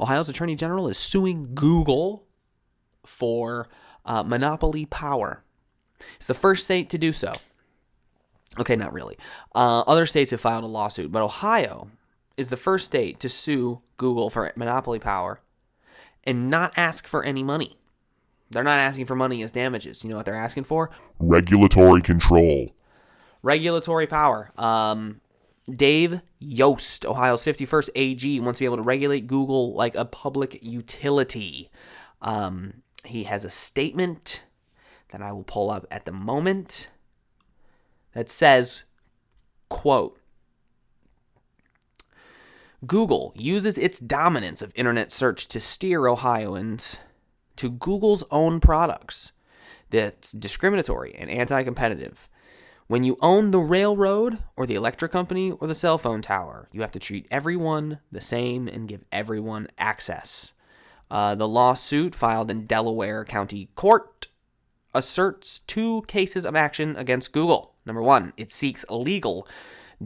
Ohio's Attorney General is suing Google for monopoly power. It's the first state to do so. Okay, not really. Other states have filed a lawsuit, but Ohio is the first state to sue Google for monopoly power and not ask for any money. They're not asking for money as damages. You know what they're asking for? Regulatory control. Regulatory power. Dave Yost, Ohio's 51st AG, wants to be able to regulate Google like a public utility. He has a statement that I will pull up at the moment that says, quote, Google uses its dominance of internet search to steer Ohioans to Google's own products. That's discriminatory and anti-competitive. When you own the railroad or the electric company or the cell phone tower, you have to treat everyone the same and give everyone access. The lawsuit filed in Delaware County Court asserts 2 cases of action against Google. Number 1, it seeks legal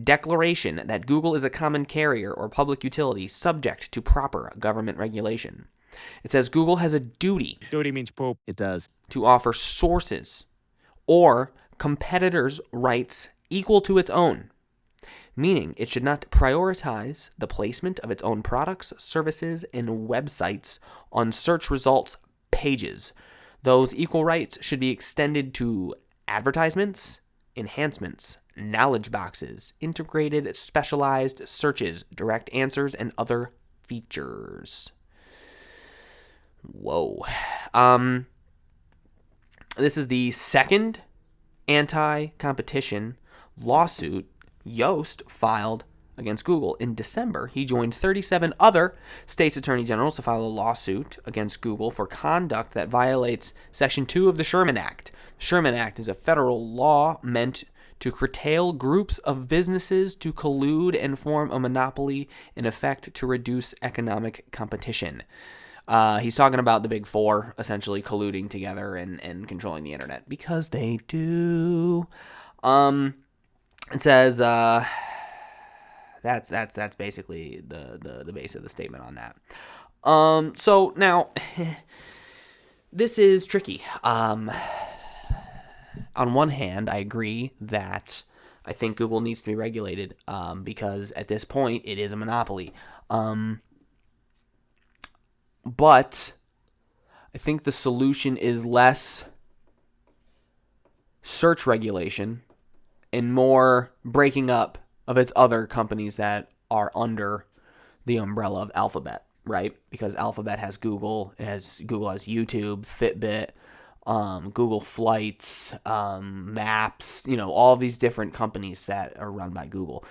declaration that Google is a common carrier or public utility subject to proper government regulation. It says Google has a duty. Duty means poop. It does. To offer sources or competitors' rights equal to its own, meaning it should not prioritize the placement of its own products, services, and websites on search results pages. Those equal rights should be extended to advertisements, enhancements, knowledge boxes, integrated specialized searches, direct answers, and other features. Whoa. This is the second anti-competition lawsuit Yost filed against Google. In December, he joined 37 other states' attorney generals to file a lawsuit against Google for conduct that violates Section 2 of the Sherman Act. The Sherman Act is a federal law meant to curtail groups of businesses to collude and form a monopoly, in effect to reduce economic competition. He's talking about the big four essentially colluding together and controlling the internet, because they do. It says that's basically the base of the statement on that. So now this is tricky. On one hand, I agree that I think Google needs to be regulated because at this point it is a monopoly. But I think the solution is less search regulation and more breaking up of its other companies that are under the umbrella of Alphabet, right? Because Alphabet has Google, Google has YouTube, Fitbit, Google Flights, Maps, all of these different companies that are run by Google.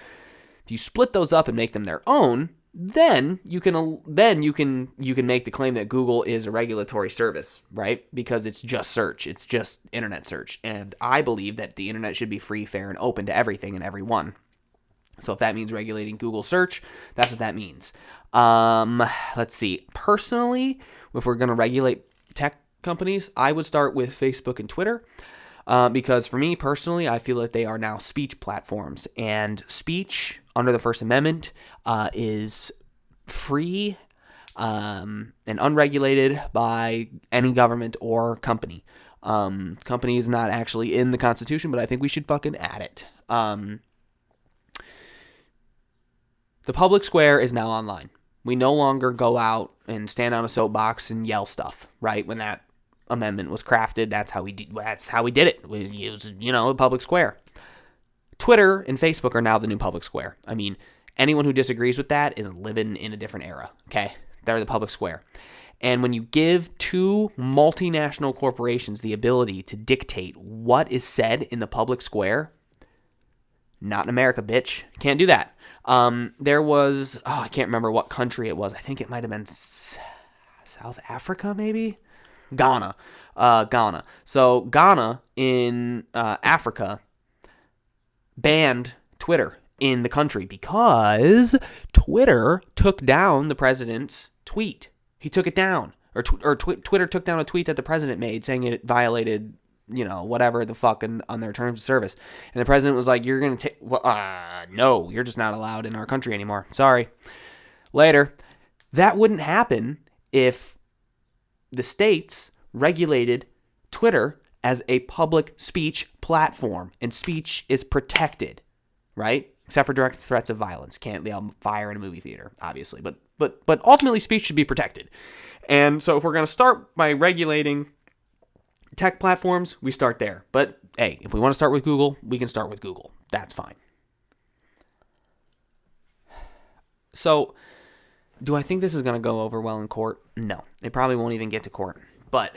If you split those up and make them their own, then you can make the claim that Google is a regulatory service, right? Because it's just search, it's just internet search, and I believe that the internet should be free, fair, and open to everything and everyone. So if that means regulating Google search, that's what that means. Let's see. Personally, if we're going to regulate tech companies, I would start with Facebook and Twitter. Because for me personally, I feel that they are now speech platforms, and speech under the First Amendment is free and unregulated by any government or company. Company is not actually in the Constitution, but I think we should fucking add it. The public square is now online. We no longer go out and stand on a soapbox and yell stuff, right? When that amendment was crafted, that's how we did it. We used, the public square. Twitter and Facebook are now the new public square. I mean, anyone who disagrees with that is living in a different era, okay? They're the public square. And when you give two multinational corporations the ability to dictate what is said in the public square, not in America, bitch. Can't do that. There was, I can't remember what country it was. I think it might have been South Africa, maybe? Ghana. So Ghana in Africa banned Twitter in the country because Twitter took down the president's tweet. He took it down. Twitter took down a tweet that the president made saying it violated, whatever the fuck on their terms of service. And the president was like, you're going to take, no, you're just not allowed in our country anymore. Sorry. Later. That wouldn't happen if the states regulated Twitter as a public speech platform, and speech is protected, right? Except for direct threats of violence. Can't yell fire in a movie theater, obviously. But ultimately, speech should be protected. And so if we're going to start by regulating tech platforms, we start there. But hey, if we want to start with Google, we can start with Google. That's fine. So, do I think this is going to go over well in court? No. It probably won't even get to court. But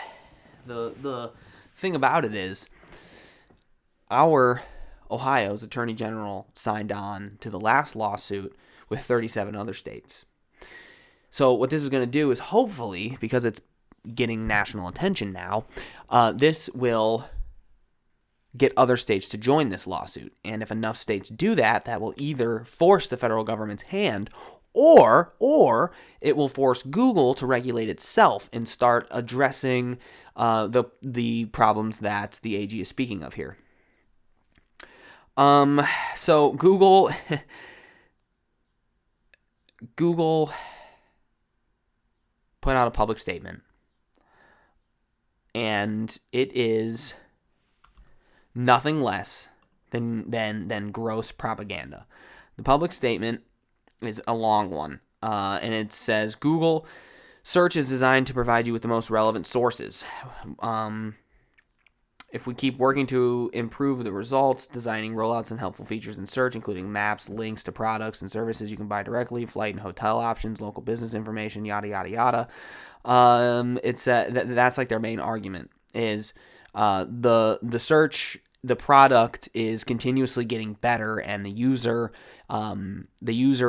the thing about it is, our Ohio's Attorney General signed on to the last lawsuit with 37 other states. So what this is going to do is hopefully, because it's getting national attention now, this will get other states to join this lawsuit. And if enough states do that, that will either force the federal government's hand, or it will force Google to regulate itself and start addressing the problems that the AG is speaking of here. So Google put out a public statement, and it is nothing less than gross propaganda. The public statement is a long one, and it says Google search is designed to provide you with the most relevant sources. If we keep working to improve the results, designing rollouts and helpful features in search, including maps, links to products and services you can buy directly, flight and hotel options, local business information, yada, yada, yada. It's that's like their main argument is the search, the product is continuously getting better, and the user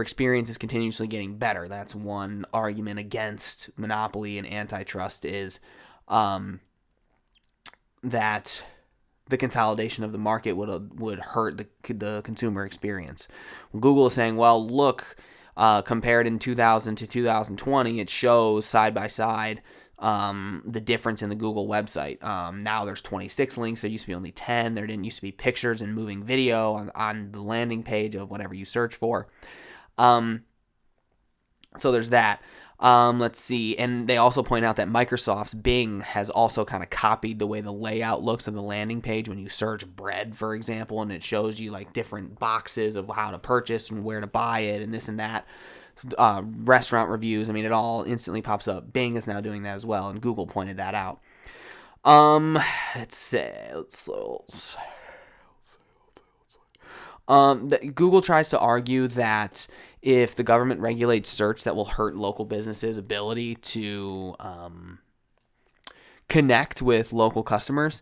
experience is continuously getting better. That's one argument against monopoly and antitrust is that the consolidation of the market would hurt the consumer experience. Google is saying, well, look, compared in 2000 to 2020, it shows side by side the difference in the Google website. Now there's 26 links. There used to be only 10. There didn't used to be pictures and moving video on the landing page of whatever you search for. So there's that. Let's see. And they also point out that Microsoft's Bing has also kind of copied the way the layout looks of the landing page when you search bread, for example, and it shows you like different boxes of how to purchase and where to buy it and this and that. Restaurant reviews. I mean, it all instantly pops up. Bing is now doing that as well, and Google pointed that out. Google tries to argue that if the government regulates search, that will hurt local businesses' ability to connect with local customers.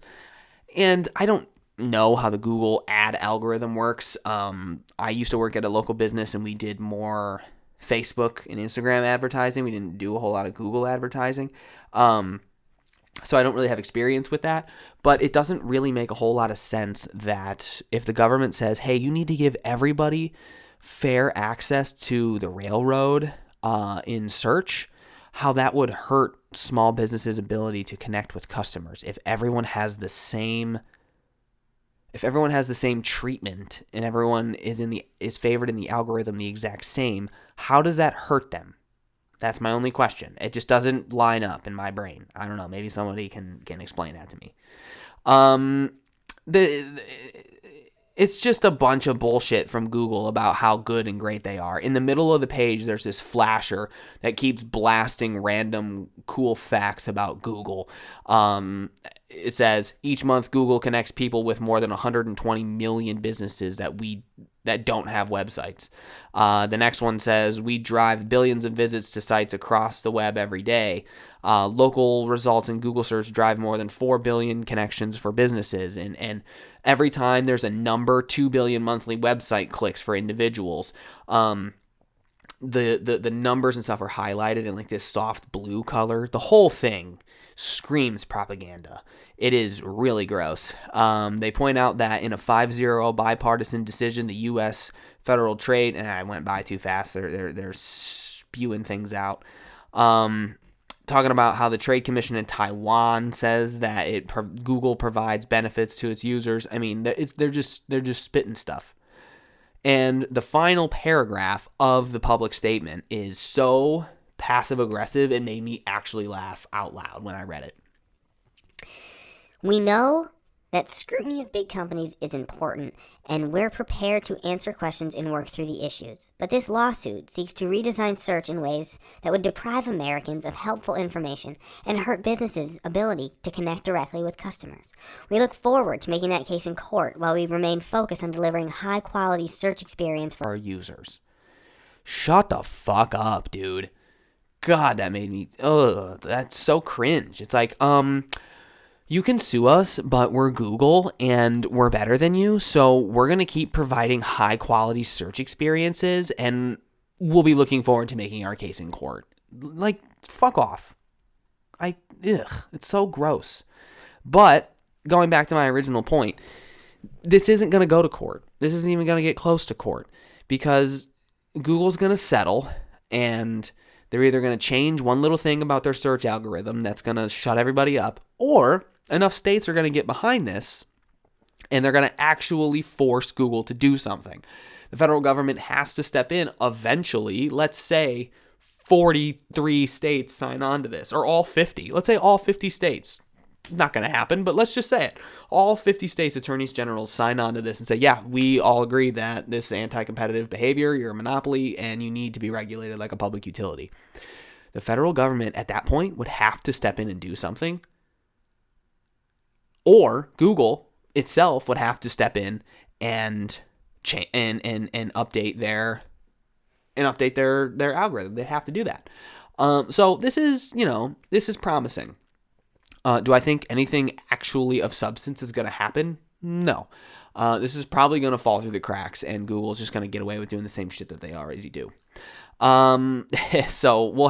And I don't know how the Google ad algorithm works. I used to work at a local business, and we did more Facebook and Instagram advertising. We didn't do a whole lot of Google advertising. So I don't really have experience with that, but it doesn't really make a whole lot of sense that if the government says, hey, you need to give everybody fair access to the railroad in search, how that would hurt small businesses' ability to connect with customers. If everyone has the same treatment and everyone is favored in the algorithm the exact same, how does that hurt them? That's my only question. It just doesn't line up in my brain. I don't know. Maybe somebody can explain that to me. It's just a bunch of bullshit from Google about how good and great they are. In the middle of the page, there's this flasher that keeps blasting random cool facts about Google. It says, each month Google connects people with more than 120 million businesses that don't have websites. The next one says, we drive billions of visits to sites across the web every day. Local results in Google search drive more than 4 billion connections for businesses. And every time there's a number, 2 billion monthly website clicks for individuals. The numbers and stuff are highlighted in like this soft blue color. The whole thing screams propaganda. It is really gross. They point out that in a 5-0 bipartisan decision, the U.S. Federal Trade, and I went by too fast. They're spewing things out. Talking about how the Trade Commission in Taiwan says that Google provides benefits to its users. I mean, they're just spitting stuff. And the final paragraph of the public statement is so passive aggressive. It made me actually laugh out loud when I read it. We know that scrutiny of big companies is important, and we're prepared to answer questions and work through the issues. But this lawsuit seeks to redesign search in ways that would deprive Americans of helpful information and hurt businesses' ability to connect directly with customers. We look forward to making that case in court while we remain focused on delivering high-quality search experience for our users. Shut the fuck up, dude. God, that made me, that's so cringe. It's like, you can sue us, but we're Google and we're better than you, so we're going to keep providing high quality search experiences and we'll be looking forward to making our case in court. Like, fuck off. It's so gross. But going back to my original point, this isn't going to go to court. This isn't even going to get close to court because Google's going to settle and they're either going to change one little thing about their search algorithm that's going to shut everybody up, or enough states are going to get behind this and they're going to actually force Google to do something. The federal government has to step in eventually. Let's say 43 states sign on to this, or all 50. Let's say all 50 states. Not going to happen, but let's just say it. All 50 states attorneys generals sign on to this and say, yeah, we all agree that this is anti-competitive behavior, you're a monopoly, and you need to be regulated like a public utility. The federal government at that point would have to step in and do something. Or Google itself would have to step in and update their algorithm. They'd have to do that. So this is promising. Do I think anything actually of substance is going to happen? No. This is probably going to fall through the cracks, and Google's just going to get away with doing the same shit that they already do. So we'll